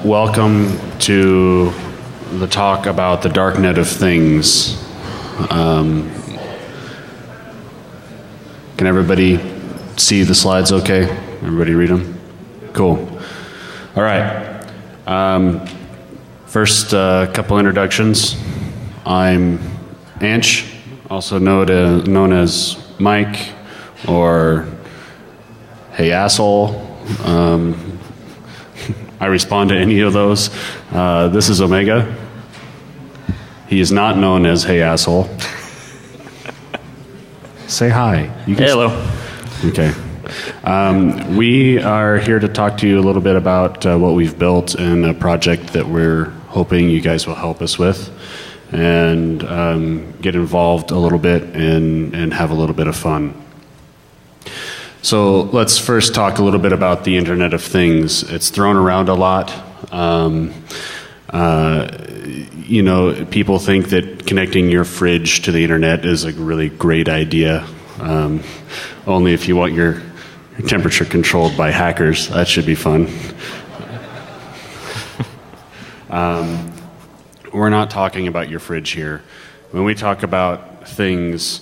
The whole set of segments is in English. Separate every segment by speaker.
Speaker 1: Welcome to the talk about the Darknet of Things. Can everybody see the slides okay? Everybody read them? Cool. All right. First, couple introductions. I'm Anch, also known as Mike, or Hey Asshole. I respond to any of those. This is Omega. He is not known as Hey Asshole. Say hi.
Speaker 2: Hey, hello.
Speaker 1: Okay. We are here to talk to you a little bit about what we've built and a project that we're hoping you guys will help us with, and get involved a little bit and have a little bit of fun. So let's first talk a little bit about the Internet of Things. It's thrown around a lot. People think that connecting your fridge to the Internet is a really great idea. Only if you want your temperature controlled by hackers. That should be fun. We're not talking about your fridge here. When we talk about things,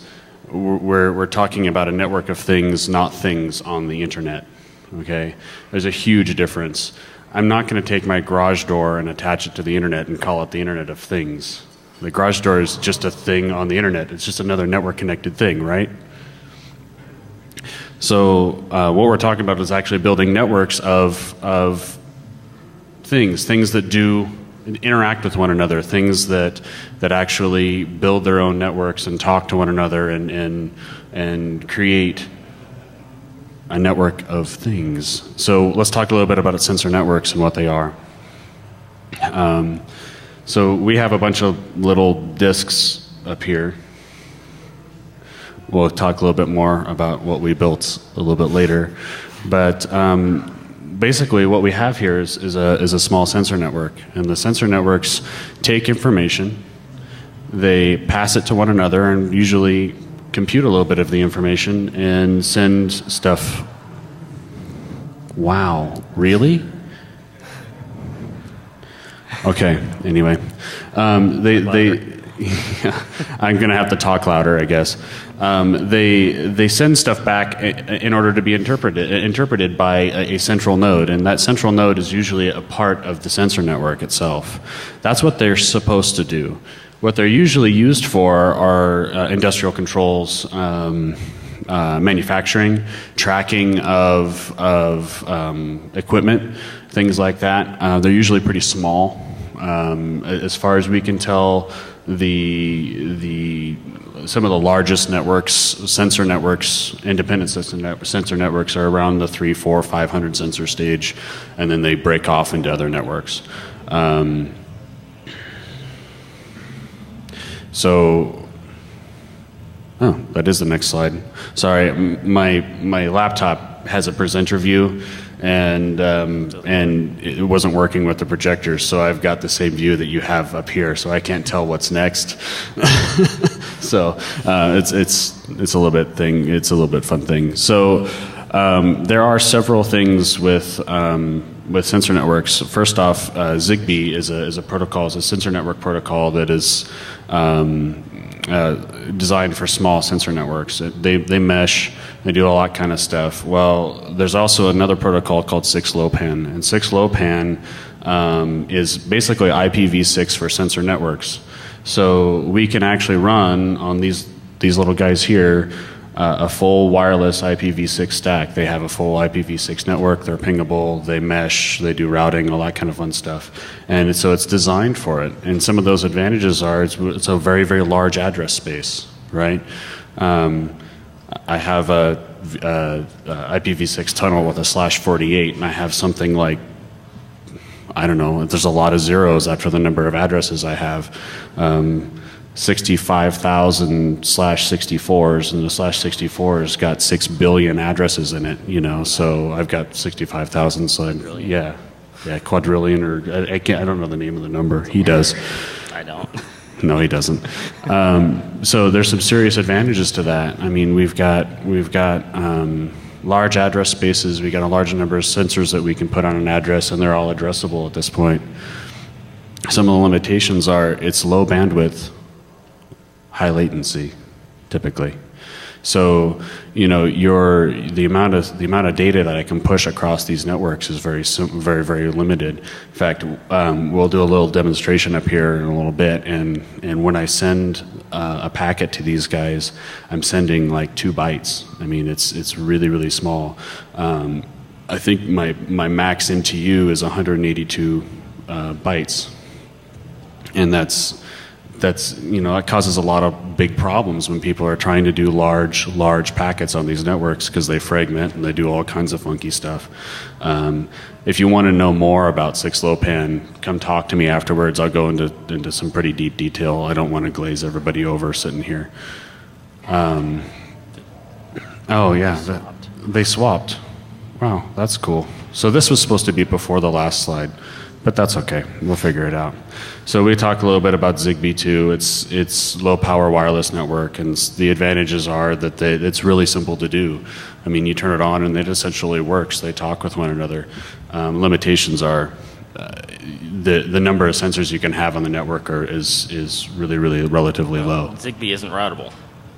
Speaker 1: we're talking about a network of things, not things on the internet. Okay? There's a huge difference. I'm not going to take my garage door and attach it to the internet and call it the Internet of Things. The garage door is just a thing on the internet. It's just another network connected thing, right? So what we're talking about is actually building networks of things that do interact with one another, things that actually build their own networks and talk to one another and create a network of things. So let's talk a little bit about sensor networks and what they are. So we have a bunch of little disks up here. We'll talk a little bit more about what we built a little bit later, but basically what we have here is a small sensor network, and the sensor networks take information, they pass it to one another and usually compute a little bit of the information and send stuff. Wow, really? Okay, anyway. I'm going to have to talk louder, I guess. They send stuff back in order to be interpreted by a central node, and that central node is usually a part of the sensor network itself. That's what they're supposed to do. What they're usually used for are industrial controls, manufacturing, tracking of equipment, things like that. They're usually pretty small. As far as we can tell, some of the largest networks, sensor networks, independent sensor networks are around the 300, 400, 500 sensor stage, and then they break off into other networks. That is the next slide. Sorry, my laptop has a presenter view, and it wasn't working with the projectors, so I've got the same view that you have up here, so I can't tell what's next. So it's a little bit thing. It's a little bit fun thing. So there are several things with sensor networks. First off, Zigbee is a protocol, is a sensor network protocol that is designed for small sensor networks. They mesh, they do all that kind of stuff. Well, there's also another protocol called 6LoWPAN, and 6LoWPAN is basically IPv6 for sensor networks. So we can actually run on these little guys here a full wireless IPv6 stack. They have a full IPv6 network, they're pingable, they mesh, they do routing, all that kind of fun stuff. And so it's designed for it. And some of those advantages are it's a very, very large address space, right? I have a IPv6 tunnel with a /48, and I have something like, I don't know, there's a lot of zeros after the number of addresses I have. 65,000 /64s, and the /64's got 6 billion addresses in it, so I've got 65,000, so quadrillion, or I don't know the name of the number. He does.
Speaker 2: I don't.
Speaker 1: No, he doesn't. So there's some serious advantages to that. I mean, we've got large address spaces. We got a large number of sensors that we can put on an address, and they're all addressable at this point. Some of the limitations are it's low bandwidth, high latency, typically. So, you know, the amount of data that I can push across these networks is very, very limited. In fact, we'll do a little demonstration up here in a little bit, and when I send a packet to these guys, I'm sending like 2 bytes. I mean, it's really, really small. I think my max MTU is 182 bytes, and that's you know, that causes a lot of big problems when people are trying to do large packets on these networks, because they fragment and they do all kinds of funky stuff. If you want to know more about 6LoWPAN, come talk to me afterwards. I'll go into some pretty deep detail. I don't want to glaze everybody over sitting here. Oh yeah, they swapped. Wow, that's cool. So this was supposed to be before the last slide, but that's okay. We'll figure it out. So we talked a little bit about Zigbee too. It's low power wireless network, and the advantages are that it's really simple to do. I mean, you turn it on and it essentially works. They talk with one another. Limitations are the number of sensors you can have on the network is really relatively low.
Speaker 2: Zigbee isn't routable.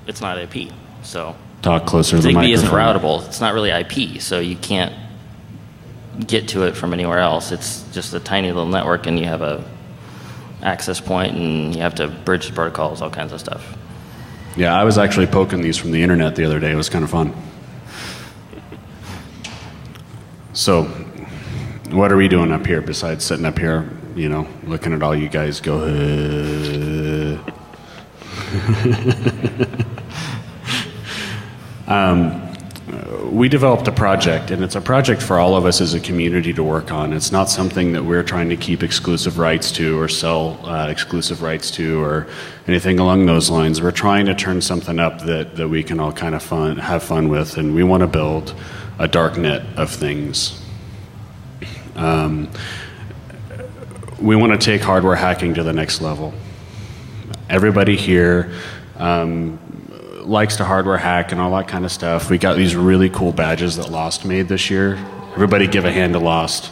Speaker 2: It's not IP. So
Speaker 1: talk closer to the microphone.
Speaker 2: Zigbee isn't routable. It's not really IP, so you can't get to it from anywhere else. It's just a tiny little network, and you have a access point, and you have to bridge the protocols, all kinds of stuff.
Speaker 1: Yeah, I was actually poking these from the internet the other day. It was kind of fun. So, what are we doing up here besides sitting up here, you know, looking at all you guys go, we developed a project, and it's a project for all of us as a community to work on. It's not something that we're trying to keep exclusive rights to or sell exclusive rights to or anything along those lines. We're trying to turn something up that we can all kind of have fun with, and we want to build a darknet of things. We want to take hardware hacking to the next level. Everybody here likes to hardware hack and all that kind of stuff. We got these really cool badges that Lost made this year. Everybody give a hand to Lost.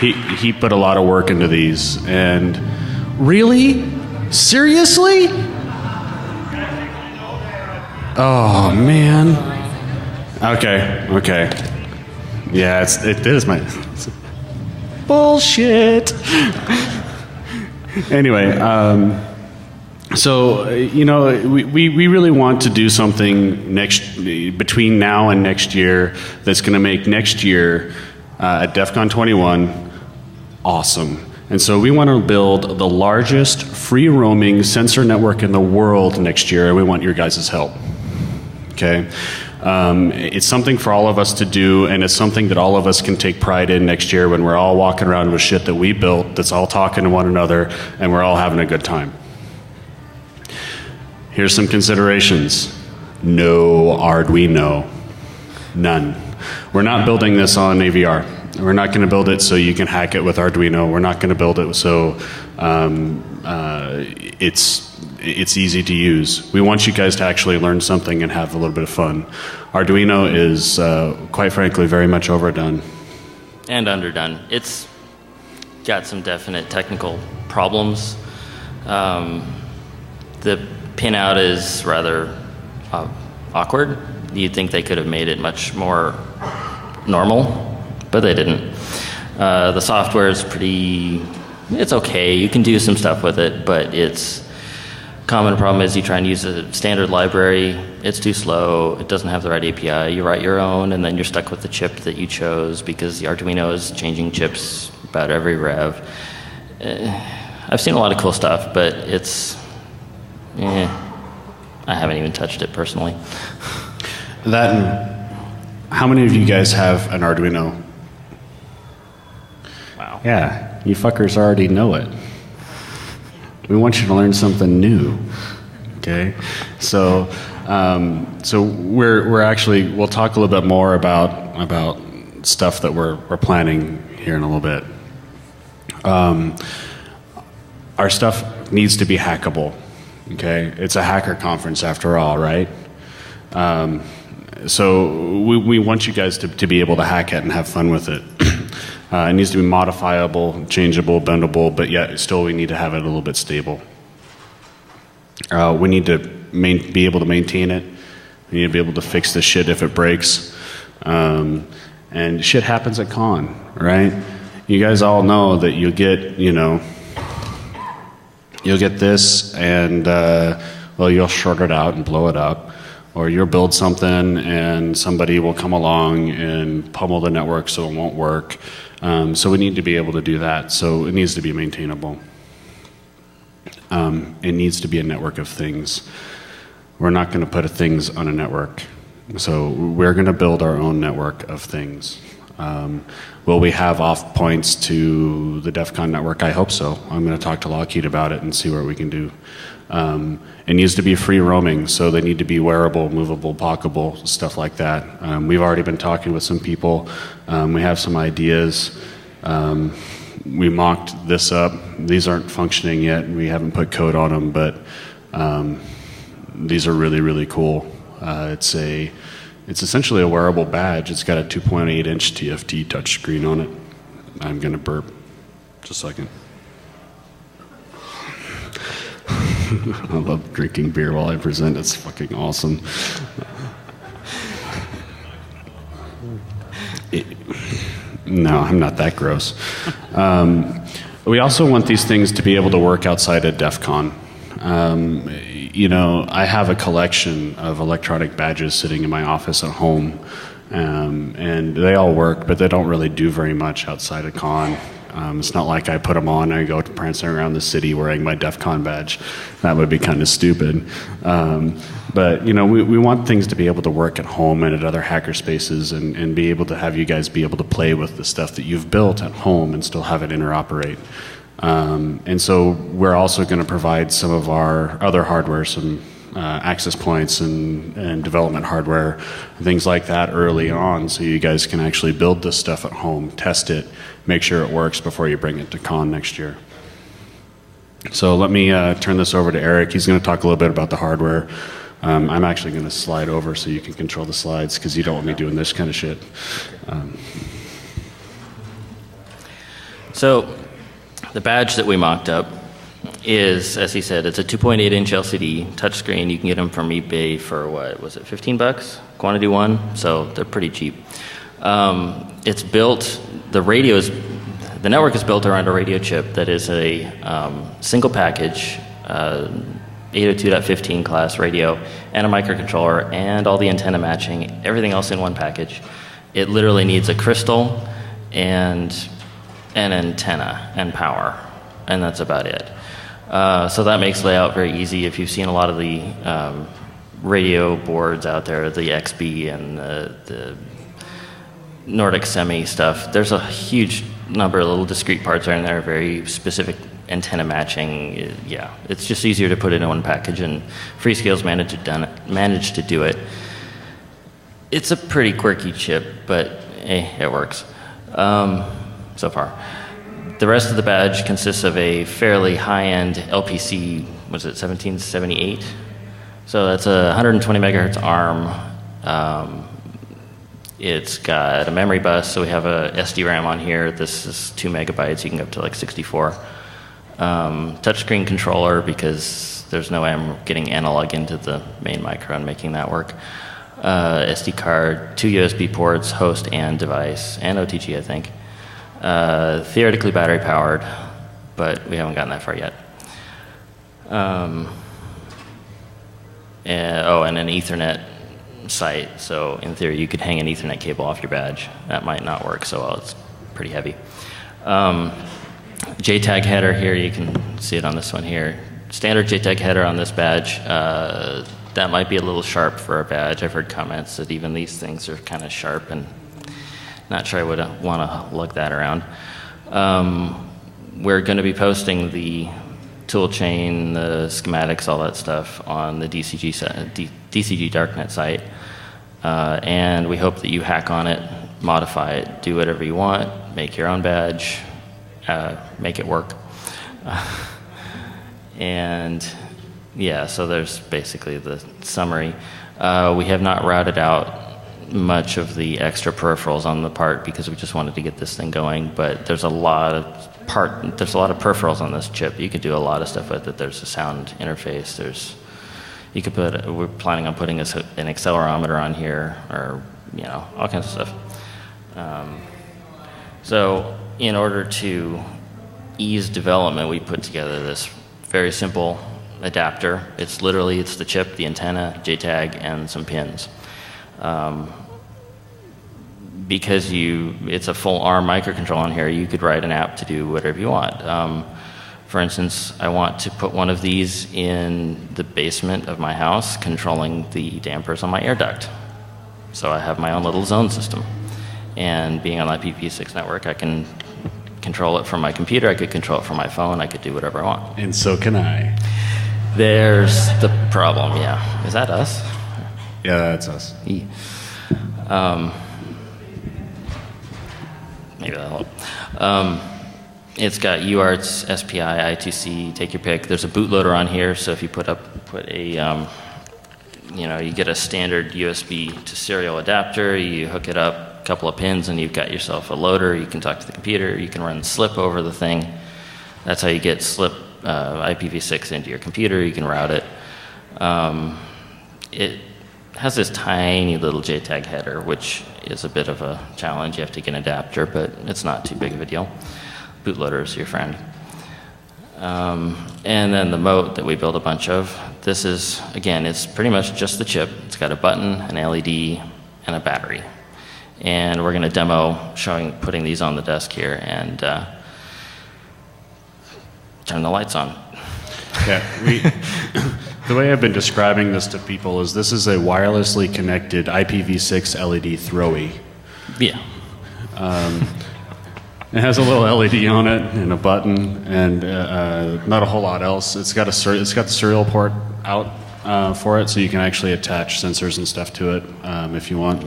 Speaker 1: He put a lot of work into these, and really? Seriously? Oh man. Okay. Yeah, it is my bullshit. Anyway, so you know, we really want to do something between now and next year that's going to make next year at DEFCON 21 awesome. And so we want to build the largest free roaming sensor network in the world next year, and we want your guys' help. Okay? It's something for all of us to do, and it's something that all of us can take pride in next year when we're all walking around with shit that we built that's all talking to one another, and we're all having a good time. Here's some considerations. No Arduino. None. We're not building this on AVR. We're not going to build it so you can hack it with Arduino. We're not going to build it so it's easy to use. We want you guys to actually learn something and have a little bit of fun. Arduino is, quite frankly, very much overdone.
Speaker 2: And underdone. It's got some definite technical problems. The pinout is rather awkward. You'd think they could have made it much more normal, but they didn't. The software is it's okay. You can do some stuff with it, but it's common problem is you try and use a standard library, it's too slow, it doesn't have the right API, you write your own, and then you're stuck with the chip that you chose because the Arduino is changing chips about every rev. I've seen a lot of cool stuff, but I haven't even touched it personally.
Speaker 1: How many of you guys have an Arduino?
Speaker 2: Wow.
Speaker 1: Yeah, you fuckers already know it. We want you to learn something new, okay? So we'll talk a little bit more about stuff that we're planning here in a little bit. Our stuff needs to be hackable. Okay, it's a hacker conference after all, right? So we want you guys to be able to hack it and have fun with it. It needs to be modifiable, changeable, bendable, but yet still we need to have it a little bit stable. We need to be able to maintain it. We need to be able to fix the shit if it breaks. And shit happens at con, right? You guys all know that you'll get this and, well, you'll short it out and blow it up. Or you'll build something and somebody will come along and pummel the network so it won't work. So we need to be able to do that. So it needs to be maintainable. It needs to be a network of things. We're not going to put things on a network. So we're going to build our own network of things. Will we have off points to the DEFCON network? I hope so. I'm going to talk to Lockheed about it and see what we can do. It needs to be free roaming, so they need to be wearable, movable, pocketable, stuff like that. We've already been talking with some people. We have some ideas. We mocked this up. These aren't functioning yet. We haven't put code on them, but these are really, really cool. It's essentially a wearable badge. It's got a 2.8-inch TFT touchscreen on it. I'm going to burp. Just a second. I love drinking beer while I present. It's fucking awesome. No, I'm not that gross. We also want these things to be able to work outside of DEFCON. I have a collection of electronic badges sitting in my office at home, and they all work, but they don't really do very much outside of con. It's not like I put them on and I go prancing around the city wearing my DEFCON badge. That would be kind of stupid. But we want things to be able to work at home and at other hacker spaces and be able to have you guys be able to play with the stuff that you've built at home and still have it interoperate. And so we're also going to provide some of our other hardware, some access points and development hardware, things like that early on, so you guys can actually build this stuff at home, test it, make sure it works before you bring it to con next year. So let me turn this over to Eric. He's going to talk a little bit about the hardware. I'm actually going to slide over so you can control the slides, because you don't want me doing this kind of shit.
Speaker 2: So the badge that we mocked up is, as he said, it's a 2.8-inch LCD touchscreen. You can get them from eBay for, what was it, 15 bucks? Quantity one, so they're pretty cheap. It's built, the network is built around a radio chip that is a single package, 802.15 class radio, and a microcontroller, and all the antenna matching, everything else in one package. It literally needs a crystal and an antenna and power, and that's about it. So that makes layout very easy. If you've seen a lot of the radio boards out there, the XB and the Nordic Semi stuff, there's a huge number of little discrete parts in there, very specific antenna matching. Yeah, it's just easier to put it in one package, and Freescale's managed to do it. It's a pretty quirky chip, but it works so far. The rest of the badge consists of a fairly high-end LPC, was it 1778? So that's a 120 megahertz ARM. It's got a memory bus, so we have a SD-RAM on here. This is 2 megabytes. You can go up to like 64. Touchscreen controller, because there's no way I'm getting analog into the main micro and making that work. SD card, 2 USB ports, host and device, and OTG, I think. Theoretically battery powered, but we haven't gotten that far yet. And an Ethernet site. So in theory, you could hang an Ethernet cable off your badge. That might not work so well. It's pretty heavy. JTAG header here. You can see it on this one here. Standard JTAG header on this badge. That might be a little sharp for a badge. I've heard comments that even these things are kind of sharp, and not sure I would want to lug that around. We're going to be posting the tool chain, the schematics, all that stuff on the DCG Darknet site. And we hope that you hack on it, modify it, do whatever you want, make your own badge, make it work. And Yeah, so there's basically the summary. We have not routed out much of the extra peripherals on the part because we just wanted to get this thing going, but there's a lot of peripherals on this chip. You could do a lot of stuff with it. There's a sound interface. We're planning on putting an accelerometer on here, or all kinds of stuff. So in order to ease development, we put together this very simple adapter. It's the chip, the antenna, JTAG, and some pins. Because it's a full ARM microcontroller on here, you could write an app to do whatever you want. For instance, I want to put one of these in the basement of my house, controlling the dampers on my air duct. So I have my own little zone system. And being on IPv6 network, I can control it from my computer, I could control it from my phone, I could do whatever I want.
Speaker 1: And so can I.
Speaker 2: There's the problem, yeah. Is that us?
Speaker 1: Yeah, that's us.
Speaker 2: Maybe that'll help. It's got UARTs, SPI, I2C, take your pick. There's a bootloader on here, so if you put a, you get a standard USB to serial adapter, you hook it up, a couple of pins, and you've got yourself a loader. You can talk to the computer, you can run SLIP over the thing. That's how you get SLIP IPv6 into your computer. You can route it. It has this tiny little JTAG header, which is a bit of a challenge. You have to get an adapter, but it's not too big of a deal. Bootloader is your friend. And then the moat that we built a bunch of. This is, again, it's pretty much just the chip. It's got a button, an LED, and a battery. And we're going to demo putting these on the desk here and turn the lights on.
Speaker 1: Yeah, the way I've been describing this to people is this is a wirelessly connected IPv6 LED throwy.
Speaker 2: Yeah.
Speaker 1: It has a little LED on it and a button and not a whole lot else. It's got the serial port out for it, so you can actually attach sensors and stuff to it if you want.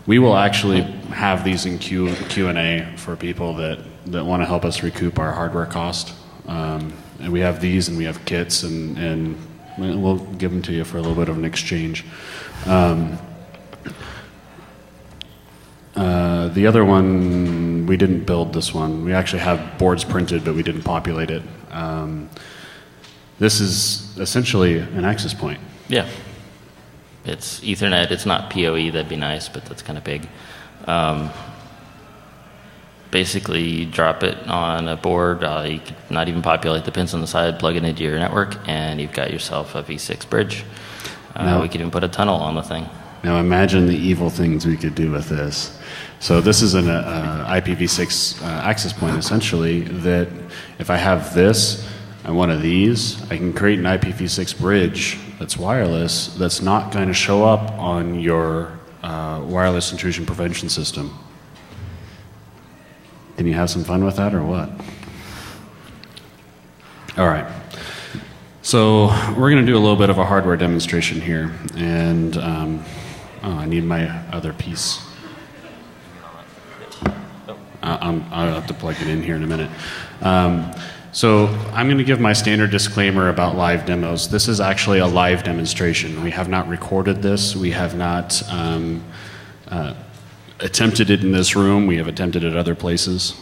Speaker 1: We will actually have these in Q&A for people that want to help us recoup our hardware cost. And we have these, and we have kits, and we'll give them to you for a little bit of an exchange. The other one, we didn't build this one. We actually have boards printed, but we didn't populate it. This is essentially an access point.
Speaker 2: Yeah. It's Ethernet. It's not PoE. That'd be nice, but that's kind of big. Basically, you drop it on a board. You could not even populate the pins on the side, plug it into your network, and you've got yourself a V6 bridge. We could even put a tunnel on the thing.
Speaker 1: Now imagine the evil things we could do with this. So this is an IPv6 access point, essentially, that if I have this and one of these, I can create an IPv6 bridge that's wireless that's not going to show up on your wireless intrusion prevention system. Can you have some fun with that or what? All right. So we're going to do a little bit of a hardware demonstration here. And I need my other piece. I'll have to plug it in here in a minute. So I'm going to give my standard disclaimer about live demos. This is actually a live demonstration. We have not recorded this. We have not attempted it in this room. We have attempted it other places.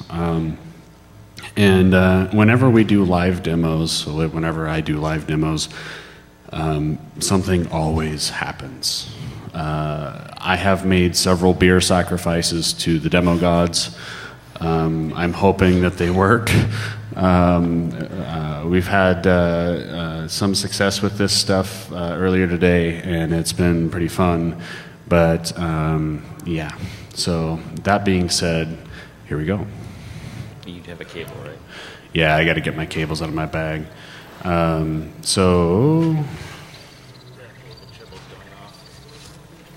Speaker 1: And whenever we do live demos, so whenever I do live demos, something always happens. I have made several beer sacrifices to the demo gods. I'm hoping that they work. We've had some success with this stuff earlier today, and it's been pretty fun. But yeah, so that being said, here we go.
Speaker 2: You have a cable, right?
Speaker 1: Yeah, I got to get my cables out of my bag. So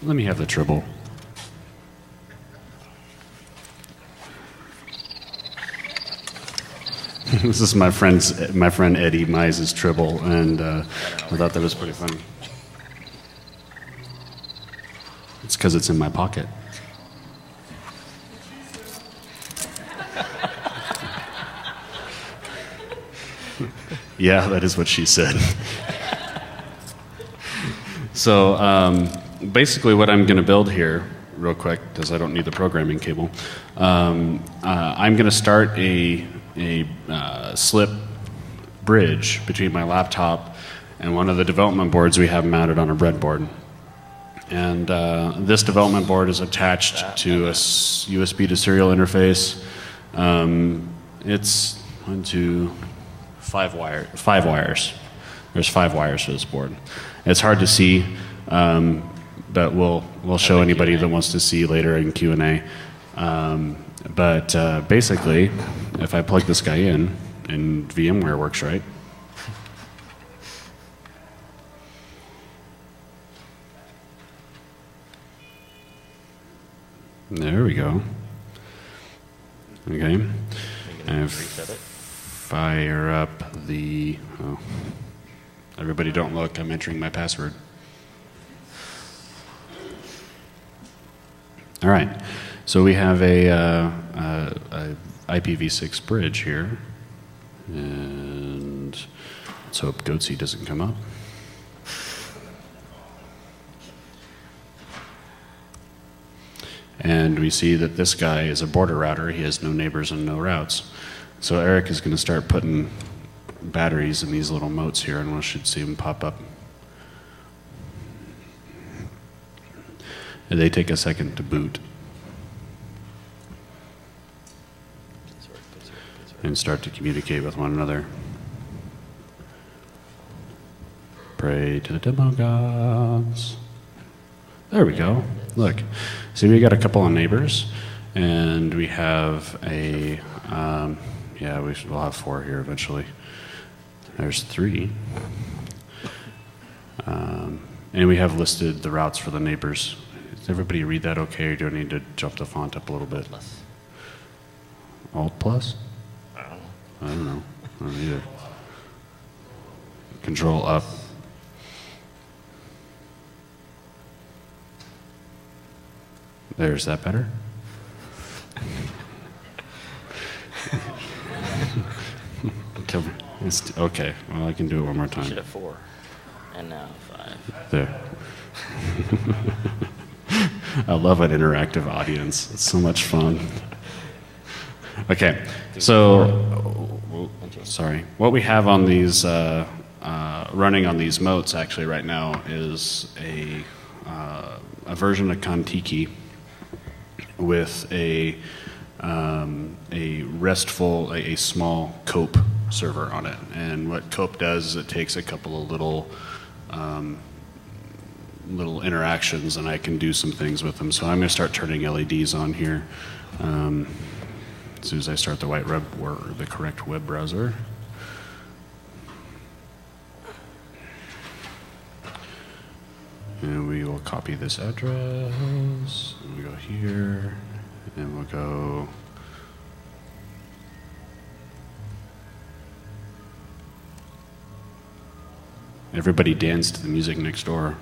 Speaker 1: let me have the Tribble. This is my friend Eddie Mize's Tribble, and I thought that was pretty funny. It's because it's in my pocket. Yeah, that is what she said. So basically what I'm going to build here, real quick, because I don't need the programming cable, I'm going to start a slip bridge between my laptop and one of the development boards we have mounted on a breadboard. And this development board is attached to a USB to serial interface. It's 5 wires. There's 5 wires for this board. It's hard to see, but we'll show anybody that wants to see later in Q&A. But basically, if I plug this guy in, and VMware works right. There we go. Okay. And fire up the. Oh. Everybody don't look, I'm entering my password. All right. So we have a IPv6 bridge here. And let's hope Goatsy doesn't come up. And we see that this guy is a border router. He has no neighbors and no routes. So Eric is going to start putting batteries in these little motes here, and we should see them pop up. And they take a second to boot. And start to communicate with one another. Pray to the demo gods. There we go. Look. See, we got a couple of neighbors, and we have a, yeah, we'll have 4 here eventually. There's 3. And we have listed the routes for the neighbors. Does everybody read that okay, or do I need to jump the font up a little bit?
Speaker 2: Plus.
Speaker 1: Alt plus?
Speaker 2: I don't know.
Speaker 1: I don't know. I don't either. Control up. There's that better? Okay, well, I can do it one more time.
Speaker 2: Should have 4, and now 5.
Speaker 1: There. I love an interactive audience. It's so much fun. Okay, so, sorry. What we have on these, running on these motes actually right now is a version of Contiki with a RESTful, a small COPE server on it. And what COPE does is it takes a couple of little interactions, and I can do some things with them. So I'm going to start turning LEDs on here as soon as I start the correct web browser. And we will copy this address. And we go here, and we'll go. Everybody dance to the music next door.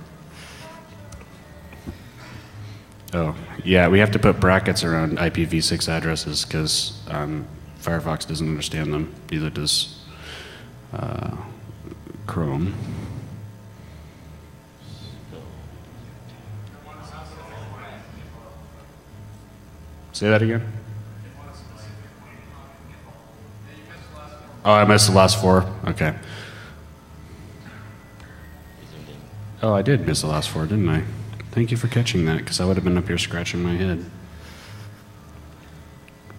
Speaker 1: Oh, yeah, we have to put brackets around IPv6 addresses because Firefox doesn't understand them. Neither does Chrome. Say that again? Oh, I missed the last 4? Okay. Oh, I did miss the last 4, didn't I? Thank you for catching that, because I would have been up here scratching my head.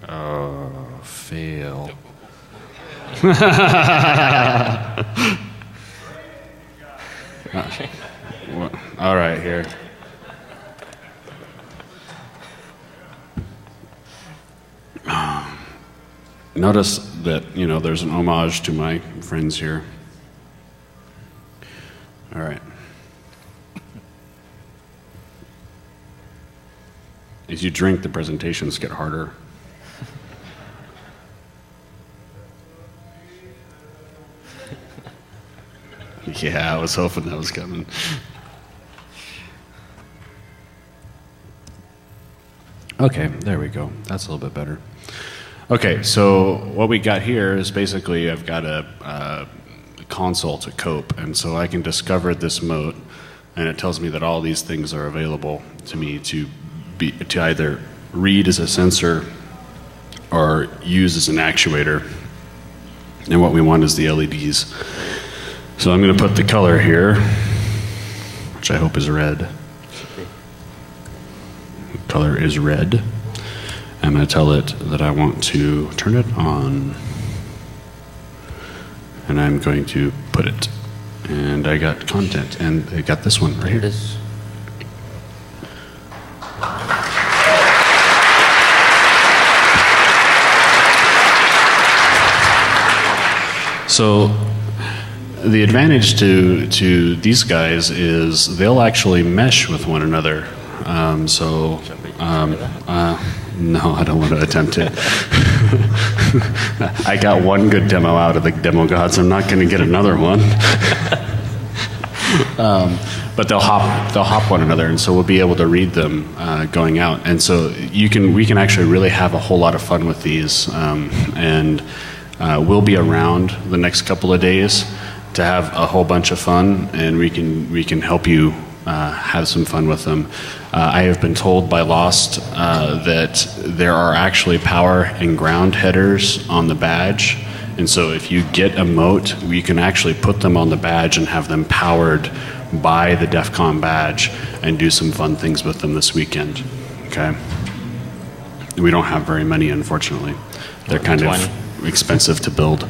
Speaker 1: Oh, fail. All right, here. Notice that, there's an homage to my friends here. All right. As you drink, the presentations get harder. Yeah, I was hoping that was coming. Okay, there we go. That's a little bit better. Okay, so what we got here is basically I've got console to cope. And so I can discover this moat, and it tells me that all these things are available to me to either read as a sensor or use as an actuator. And what we want is the LEDs. So I'm going to put the color here, which I hope is red. The color is red. I'm going to tell it that I want to turn it on. And I'm going to put it. And I got content. And I got this one right here. So the advantage to these guys is they'll actually mesh with one another. No, I don't want to attempt it. I got one good demo out of the demo gods. I'm not going to get another one. But they'll hop one another, and so we'll be able to read them going out. And so we can actually really have a whole lot of fun with these. And we'll be around the next couple of days to have a whole bunch of fun, and we can help you have some fun with them. I have been told by Lost that there are actually power and ground headers on the badge, and so if you get a moat, we can actually put them on the badge and have them powered by the DEFCON badge and do some fun things with them this weekend. Okay. We don't have very many, unfortunately. They're kind of expensive to build.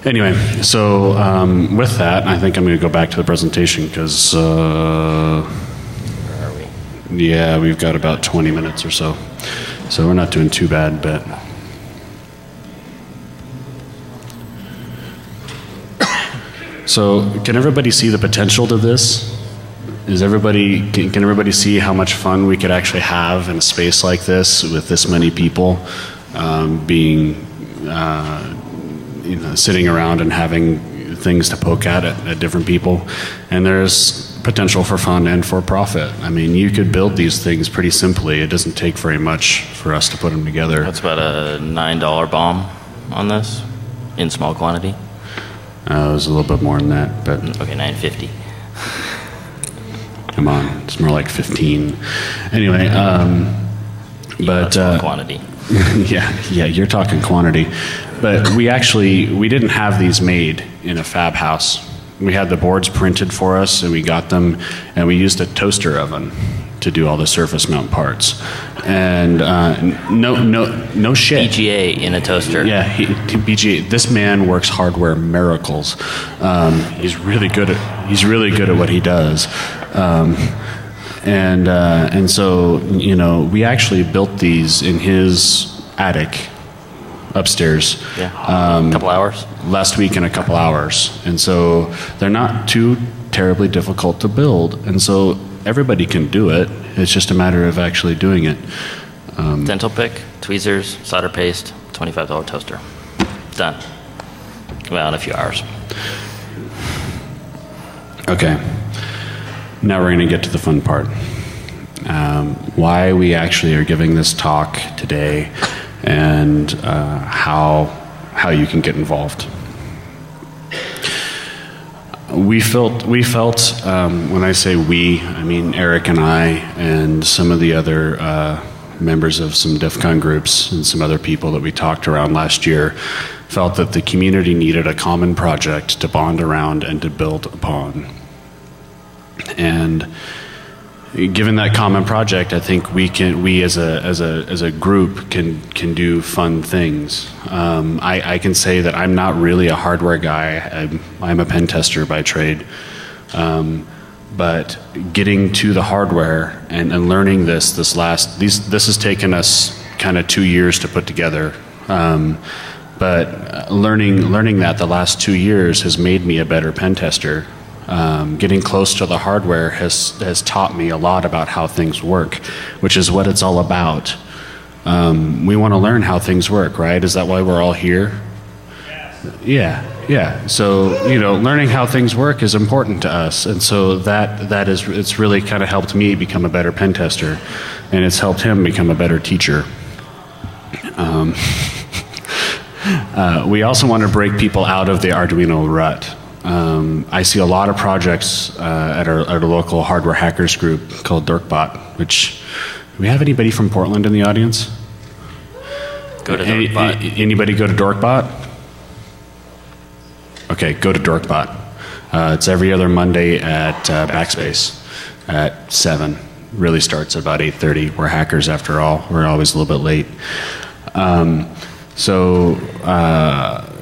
Speaker 1: Anyway, so with that, I think I'm going to go back to the presentation because,
Speaker 2: Where are we?
Speaker 1: Yeah, we've got about 20 minutes or so. So we're not doing too bad, but. So can everybody see the potential to this? Can everybody see how much fun we could actually have in a space like this with this many people sitting around and having things to poke at different people? And there's potential for fun and for profit. I mean, you could build these things pretty simply. It doesn't take very much for us to put them together.
Speaker 2: That's about a $9 bomb on this in small quantity.
Speaker 1: It was a little bit more than that, but
Speaker 2: okay, $9.50.
Speaker 1: Come on, it's more like 15. Anyway, but
Speaker 2: quantity.
Speaker 1: yeah, you're talking quantity. But we didn't have these made in a fab house. We had the boards printed for us, and we got them, and we used a toaster oven to do all the surface mount parts. And no shit.
Speaker 2: BGA in a toaster.
Speaker 1: Yeah, BGA. This man works hardware miracles. He's really good at what he does. And so we actually built these in his attic upstairs.
Speaker 2: Yeah. A couple hours.
Speaker 1: Last week in a couple hours. And so they're not too terribly difficult to build. And so everybody can do it. It's just a matter of actually doing it.
Speaker 2: Dental pick, tweezers, solder paste, $25 toaster. Done. Well, in a few hours.
Speaker 1: Okay. Now we're going to get to the fun part. Why we actually are giving this talk today, and how you can get involved. We felt when I say we, I mean Eric and I and some of the other members of some DEFCON groups and some other people that we talked around last year, felt that the community needed a common project to bond around and to build upon. And given that common project, I think we as a group can do fun things. I can say that I'm not really a hardware guy. I'm a pen tester by trade. But getting to the hardware and learning this has taken us kind of 2 years to put together. But learning that the last 2 years has made me a better pen tester. Getting close to the hardware has taught me a lot about how things work, which is what it's all about. We want to learn how things work, right? Is that why we're all here? Yes. Yeah. So, learning how things work is important to us. And so it's really kind of helped me become a better pen tester, and it's helped him become a better teacher. We also want to break people out of the Arduino rut. I see a lot of projects at our local hardware hackers group called Dorkbot, which, do we have anybody from Portland in the audience?
Speaker 2: Go to Dorkbot.
Speaker 1: Anybody go to Dorkbot? Okay, go to Dorkbot. It's every other Monday at Backspace at 7. Really starts at about 8:30. We're hackers after all. We're always a little bit late. So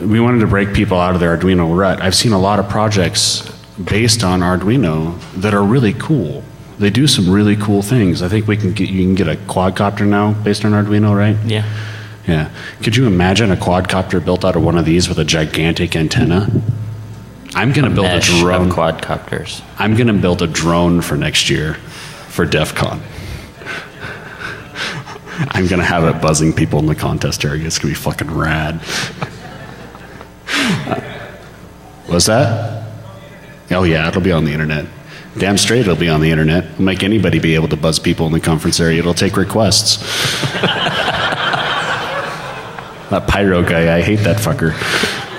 Speaker 1: we wanted to break people out of their Arduino rut. I've seen a lot of projects based on Arduino that are really cool. They do some really cool things. I think you can get a quadcopter now based on Arduino, right?
Speaker 2: Yeah.
Speaker 1: Yeah. Could you imagine a quadcopter built out of one of these with a gigantic antenna? I'm going to build a drone.
Speaker 2: Of quadcopters.
Speaker 1: I'm going to build a drone for next year for DEFCON. I'm going to have it buzzing people in the contest area. It's going to be fucking rad. What's that? Oh yeah, it'll be on the internet. Damn straight it'll be on the internet. It'll make anybody be able to buzz people in the conference area. It'll take requests. That pyro guy, I hate that fucker.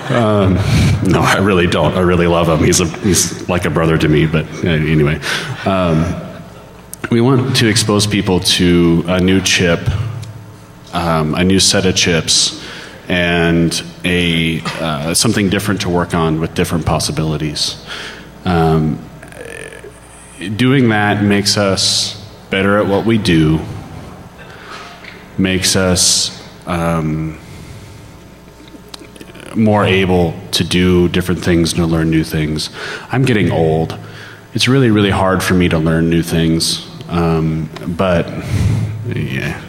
Speaker 1: No, I really don't. I really love him. He's like a brother to me, but anyway. We want to expose people to a new chip, a new set of chips, and something different to work on with different possibilities. Doing that makes us better at what we do, makes us more able to do different things and to learn new things. I'm getting old. It's really, really hard for me to learn new things. But yeah,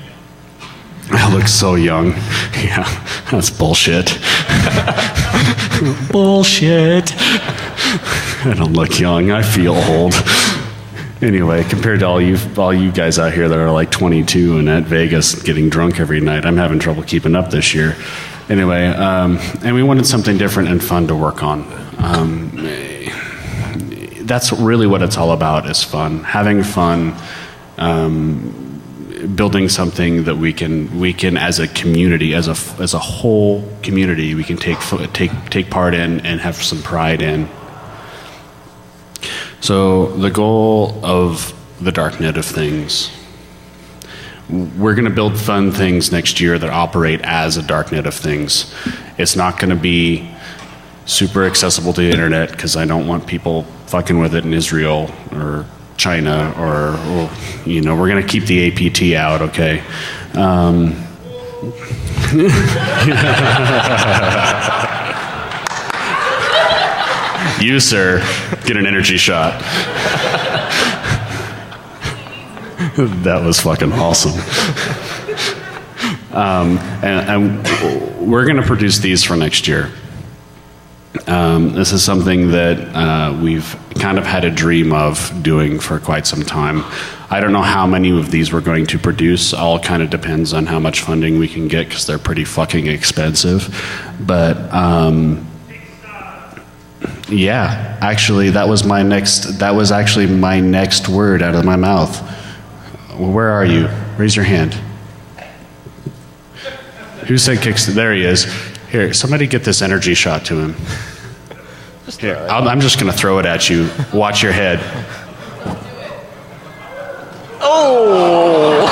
Speaker 1: I look so young. Yeah, that's bullshit. Bullshit. I don't look young. I feel old. Anyway, compared to all you guys out here that are like 22 and at Vegas getting drunk every night, I'm having trouble keeping up this year. Anyway, and we wanted something different and fun to work on. That's really what it's all about, is fun. Having fun, building something that we can as a community, as a whole community, we can take part in and have some pride in. So the goal of the Darknet of things, we're going to build fun things next year that operate as a Darknet of things. It's not going to be super accessible to the internet, because I don't want people fucking with it in Israel or China, or we're going to keep the APT out, okay? You, sir, get an energy shot. That was fucking awesome. And we're going to produce these for next year. This is something that we've kind of had a dream of doing for quite some time. I don't know how many of these we're going to produce. All kind of depends on how much funding we can get, because they're pretty fucking expensive. But yeah, actually, that was actually my next word out of my mouth. Where are you? Raise your hand. Who said kicks? There he is. Here, somebody get this energy shot to him. Here, I'm just going to throw it at you. Watch your head.
Speaker 2: Oh!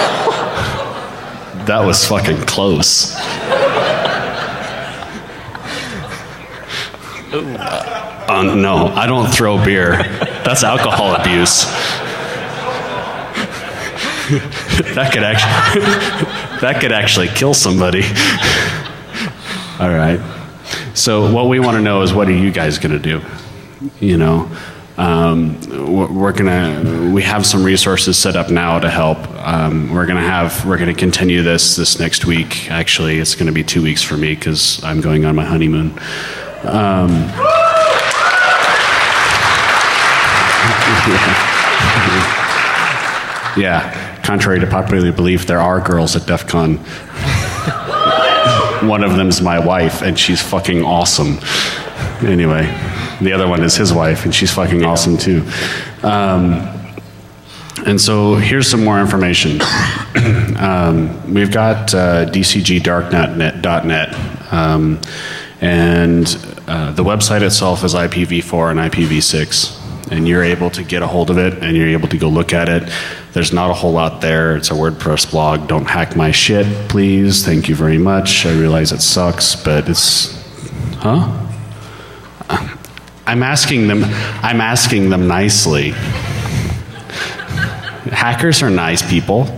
Speaker 1: That was fucking close. No, I don't throw beer. That's alcohol abuse. That could actually kill somebody. All right. So what we want to know is, what are you guys going to do? We have some resources set up now to help. We're going to continue this next week. Actually, it's going to be 2 weeks for me, because I'm going on my honeymoon. Yeah. Contrary to popular belief, there are girls at DEF CON. One of them's my wife, and she's fucking awesome. Anyway, the other one is his wife, and she's fucking awesome too. And so here's some more information. We've got DCG Darknet.net, And the website itself is IPv4 and IPv6. And you're able to get a hold of it, and you're able to go look at it. There's not a whole lot there. It's a WordPress blog. Don't hack my shit, please. Thank you very much. I realize it sucks, but it's... Huh? I'm asking them nicely. Hackers are nice people.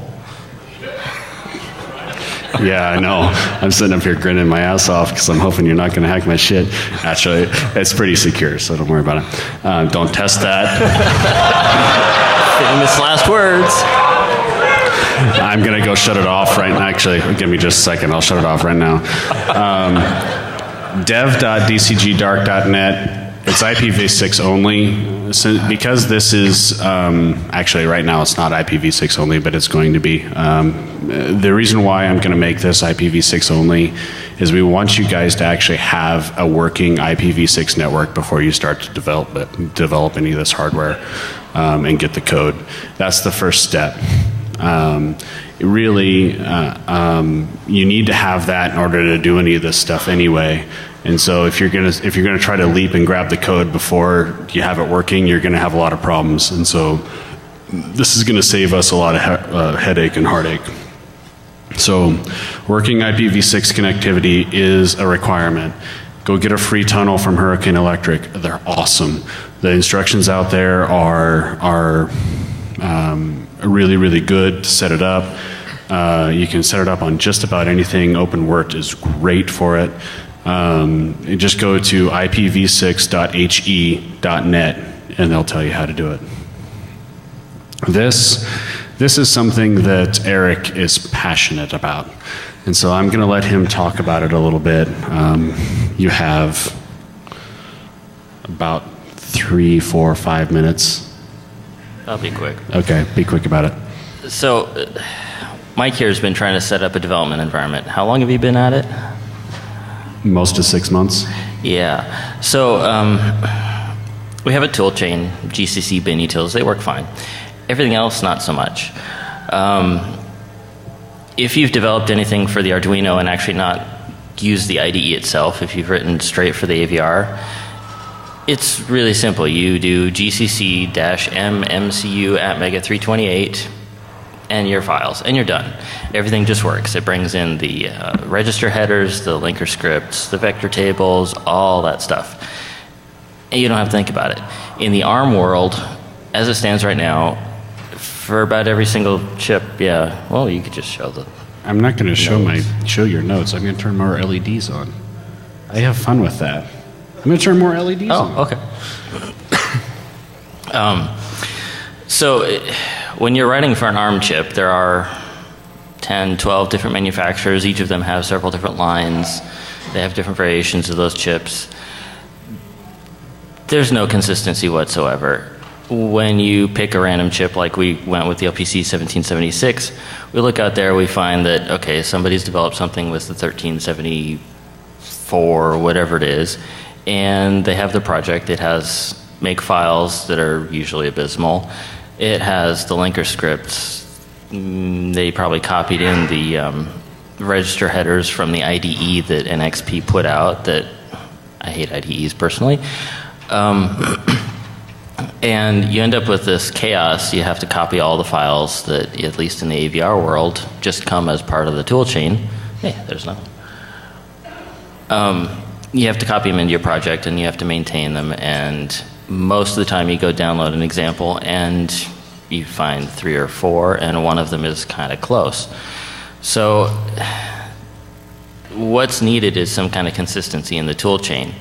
Speaker 1: Yeah, I know. I'm sitting up here grinning my ass off because I'm hoping you're not going to hack my shit. Actually, it's pretty secure, so don't worry about it. Don't test that.
Speaker 2: Famous last words.
Speaker 1: I'm going to go shut it off right now. Actually, give me just a second. I'll shut it off right now. dev.dcgdark.net. It's IPv6 only. So because this is, actually right now it's not IPv6 only, but it's going to be. The reason why I'm going to make this IPv6 only is we want you guys to actually have a working IPv6 network before you start to develop any of this hardware and get the code. That's the first step. Really, you need to have that in order to do any of this stuff anyway. And so if you're gonna try to leap and grab the code before you have it working, you're gonna have a lot of problems. And so this is gonna save us a lot of headache and heartache. So working IPv6 connectivity is a requirement. Go get a free tunnel from Hurricane Electric. They're awesome. The instructions out there are really, really good to set it up. You can set it up on just about anything. OpenWrt is great for it. You just go to ipv6.he.net and they'll tell you how to do it. This is something that Eric is passionate about. And so I'm going to let him talk about it a little bit. You have about 3, 4, 5 minutes.
Speaker 2: I'll be quick.
Speaker 1: Okay, be quick about it.
Speaker 2: So, Mike here has been trying to set up a development environment. How long have you been at it?
Speaker 1: Most of 6 months.
Speaker 2: Yeah. So, we have a tool chain, GCC bin utils. They work fine. Everything else, not so much. If you've developed anything for the Arduino and actually not used the IDE itself, if you've written straight for the AVR, it's really simple. You do gcc-mmcu at mega328 and your files, and you're done. Everything just works. It brings in the register headers, the linker scripts, the vector tables, all that stuff. And you don't have to think about it. In the ARM world, as it stands right now, for about every single chip, yeah, well, you could just show the
Speaker 1: I'm not going to show your notes. I'm going to turn more LEDs on. I have fun with that. I'm going to turn more LEDs on.
Speaker 2: Oh, okay. So when you're writing for an ARM chip, there are 10, 12 different manufacturers. Each of them have several different lines. They have different variations of those chips. There's no consistency whatsoever. When you pick a random chip, like we went with the LPC 1776, we look out there, we find that, okay, somebody's developed something with the 1374, or whatever it is, and they have the project. It has make files that are usually abysmal. It has the linker scripts. They probably copied in the register headers from the IDE that NXP put out that I hate IDEs personally. And you end up with this chaos. You have to copy all the files that, at least in the AVR world, just come as part of the tool chain. Hey, there's nothing. You have to copy them into your project and you have to maintain them, and most of the time you go download an example and you find 3 or 4 and one of them is kind of close. So what's needed is some kind of consistency in the tool chain.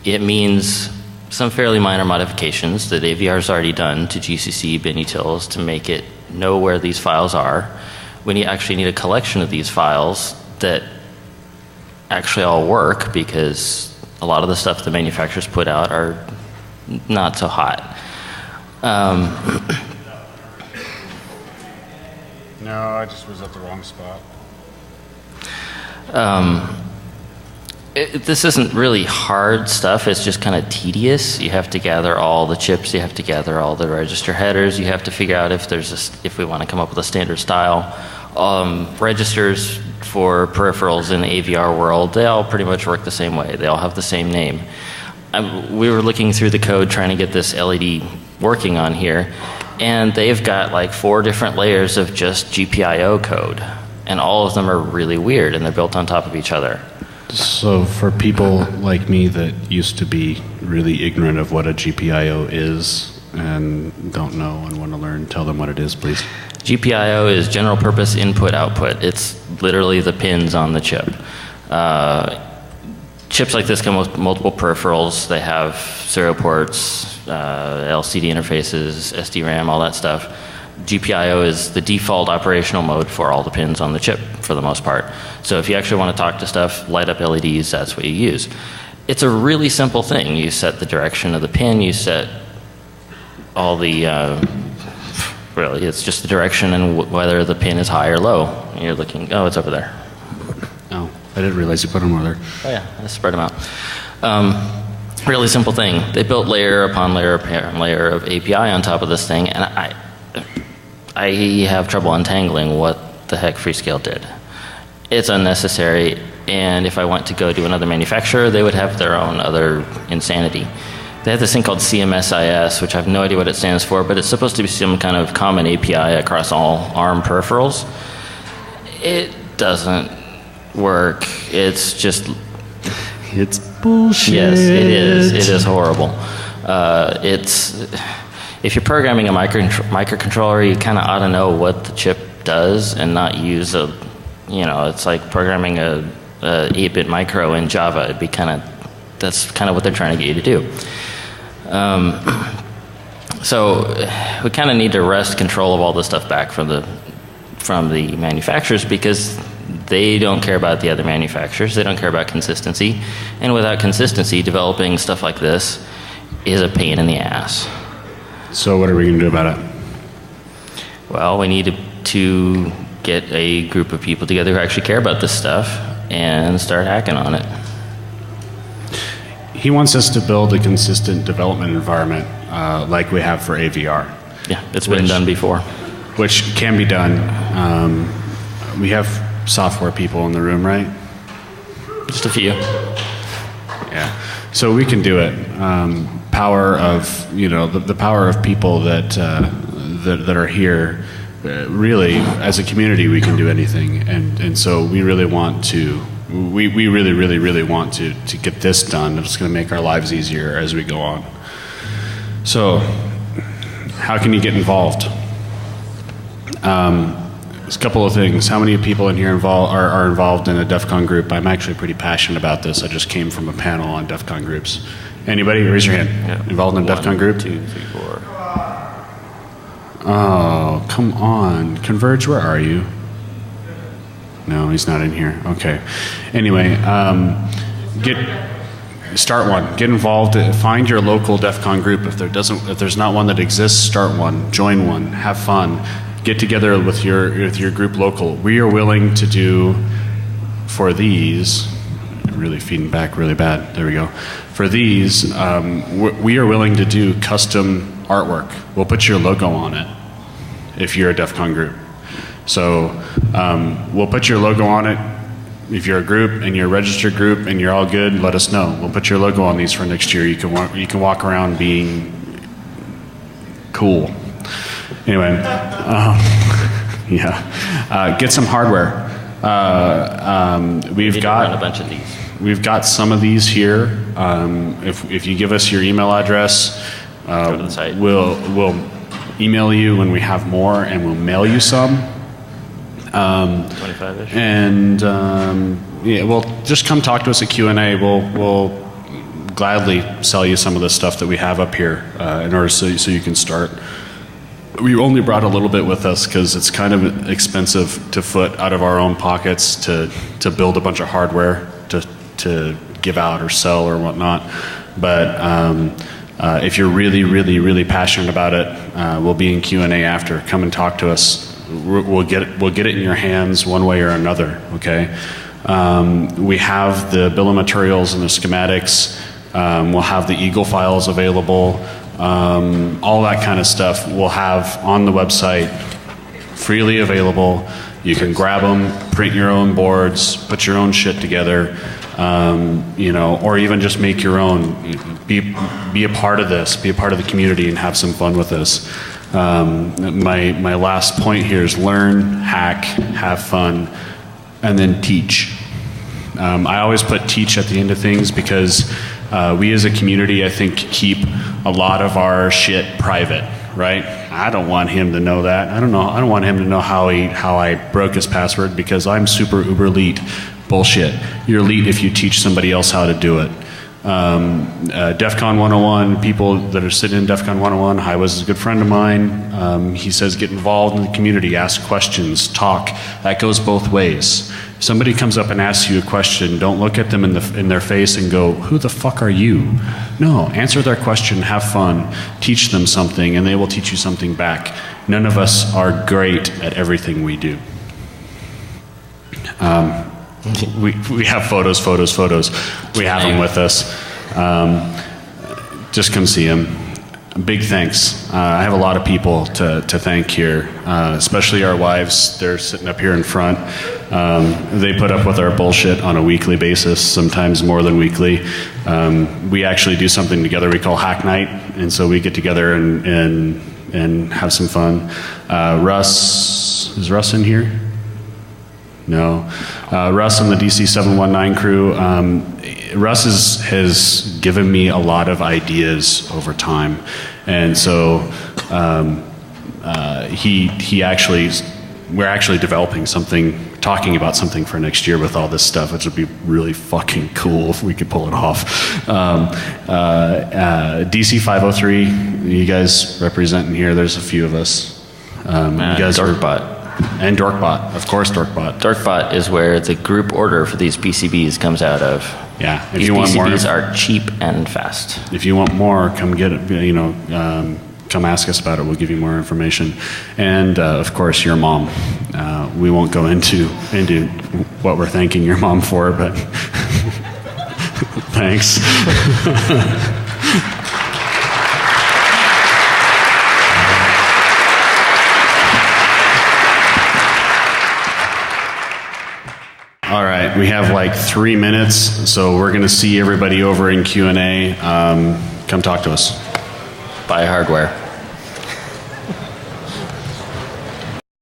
Speaker 2: It means some fairly minor modifications that AVR's already done to GCC bin utils to make it know where these files are. When you actually need a collection of these files that actually all work, because a lot of the stuff the manufacturers put out are not so hot.
Speaker 1: No, I just was at the wrong spot.
Speaker 2: This isn't really hard stuff. It's just kind of tedious. You have to gather all the chips. You have to gather all the register headers. You have to figure out if there's if we want to come up with a standard style. registers for peripherals in the AVR world, they all pretty much work the same way. They all have the same name. We were looking through the code trying to get this LED working on here, and they've got like 4 different layers of just GPIO code, and all of them are really weird, and they're built on top of each other.
Speaker 1: So for people like me that used to be really ignorant of what a GPIO is and don't know and want to learn, tell them what it is, please.
Speaker 2: GPIO is general purpose input output. It's literally the pins on the chip. Chips like this come with multiple peripherals. They have serial ports, LCD interfaces, SD-RAM, all that stuff. GPIO is the default operational mode for all the pins on the chip, for the most part. So if you actually want to talk to stuff, light up LEDs, that's what you use. It's a really simple thing. You set the direction of the pin, you set all the, really, it's just the direction and whether the pin is high or low. And you're looking, oh, it's over there.
Speaker 1: Oh, I didn't realize you put them over there.
Speaker 2: Oh yeah, I spread them out. Really simple thing. They built layer upon layer upon layer of API on top of this thing, and I have trouble untangling what the heck Freescale did. It's unnecessary, and if I went to go to another manufacturer, they would have their own other insanity. They have this thing called CMSIS, which I have no idea what it stands for, but it's supposed to be some kind of common API across all ARM peripherals. It doesn't work. It's just...
Speaker 1: It's bullshit.
Speaker 2: Yes, it is. It is horrible. If you're programming a microcontroller, you kind of ought to know what the chip does and not use a, it's like programming a 8-bit micro in Java. It'd be that's kind of what they're trying to get you to do. So we kind of need to wrest control of all this stuff back from the manufacturers, because they don't care about the other manufacturers. They don't care about consistency. And without consistency, developing stuff like this is a pain in the ass.
Speaker 1: So what are we going to do about it?
Speaker 2: Well, we need to get a group of people together who actually care about this stuff and start hacking on it.
Speaker 1: He wants us to build a consistent development environment like we have for AVR.
Speaker 2: Yeah, it's been done before.
Speaker 1: Which can be done. We have software people in the room, right?
Speaker 2: Just a few.
Speaker 1: Yeah. So we can do it. Power of, the power of people that are here. Really, as a community, we can do anything. And so we really want to, we really want to get this done. It's going to make our lives easier as we go on. So, how can you get involved? There's a couple of things. How many people in here are involved in a DEFCON group? I'm actually pretty passionate about this. I just came from a panel on DEFCON groups. Anybody? Raise your hand.
Speaker 2: Yeah.
Speaker 1: Involved in a DEFCON group?
Speaker 2: 2, 3, 4.
Speaker 1: Oh, come on. Converge, where are you? No, he's not in here. Okay. Anyway, start one. Get involved. Find your local DEFCON group. If there's not one that exists, start one. Join one. Have fun. Get together with your group local. We are willing to do for these. Really feeding back really bad. There we go. For these, we are willing to do custom artwork. We'll put your logo on it if you're a DEFCON group. So we'll put your logo on it. If you're a group and you're a registered group and you're all good, let us know. We'll put your logo on these for next year. You can walk around being cool. Anyway, yeah. Get some hardware. We've got
Speaker 2: a bunch of these.
Speaker 1: We've got some of these here. If you give us your email address,
Speaker 2: Go to the site.
Speaker 1: we'll email you when we have more, and we'll mail you some.
Speaker 2: 25-ish.
Speaker 1: And well, just come talk to us at Q&A. We'll gladly sell you some of the stuff that we have up here in order so you can start. We only brought a little bit with us because it's kind of expensive to foot out of our own pockets to build a bunch of hardware to give out or sell or whatnot. But if you're really passionate about it, we'll be in Q&A after. Come and talk to us. We'll get it in your hands one way or another. Okay. We have the bill of materials and the schematics. We'll have the Eagle files available. All that kind of stuff we'll have on the website, freely available. You can grab them, print your own boards, put your own shit together, you know, or even just make your own. Be a part of this, be a part of the community, and have some fun with this. My last point here is learn, hack, have fun, and then teach. I always put teach at the end of things because we as a community, I think, keep a lot of our shit private, right? I don't want him to know that. I don't want him to know how I broke his password because I'm super uber elite. Bullshit. You're elite if you teach somebody else how to do it. DEFCON 101, people that are sitting in DEFCON 101, Hi was a good friend of mine. He says get involved in the community, ask questions, talk. That goes both ways. If somebody comes up and asks you a question, don't look at them in their face and go, who the fuck are you? No, answer their question, have fun, teach them something, and they will teach you something back. None of us are great at everything we do. We have photos. We have them with us. Just come see them. Big thanks. I have a lot of people to thank here, especially our wives. They're sitting up here in front. They put up with our bullshit on a weekly basis, sometimes more than weekly. We actually do something together we call Hack Night, and so we get together and have some fun. Russ, is Russ in here? No. Russ and the DC 719 crew, Russ has given me a lot of ideas over time. And so we're actually developing something, talking about something for next year with all this stuff, which would be really fucking cool if we could pull it off. DC 503, you guys representing here, there's a few of us. You guys
Speaker 2: Dorkbot.
Speaker 1: And Dorkbot, of course, Dorkbot.
Speaker 2: Dorkbot is where the group order for these PCBs comes out of.
Speaker 1: Yeah,
Speaker 2: these PCBs are cheap and fast.
Speaker 1: If you want more, come get it. You know, come ask us about it. We'll give you more information. And of course, your mom. We won't go into what we're thanking your mom for, but thanks. All right, we have like 3 minutes, so we're going to see everybody over in Q&A. Come talk to us.
Speaker 2: Buy hardware.